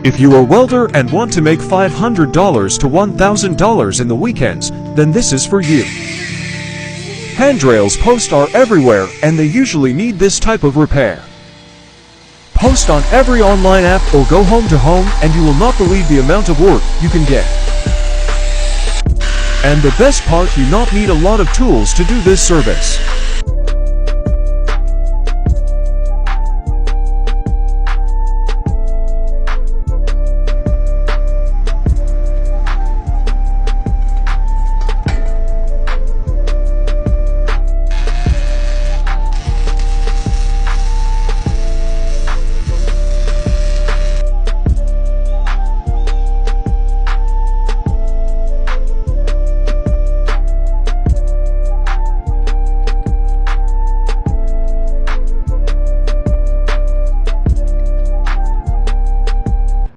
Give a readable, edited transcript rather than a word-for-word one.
If you are a welder and want to make $500 to $1,000 in the weekends, then this is for you. Handrails posts are everywhere and they usually need this type of repair. Post on every online app or go home to home and you will not believe the amount of work you can get. And the best part, you not need a lot of tools to do this service.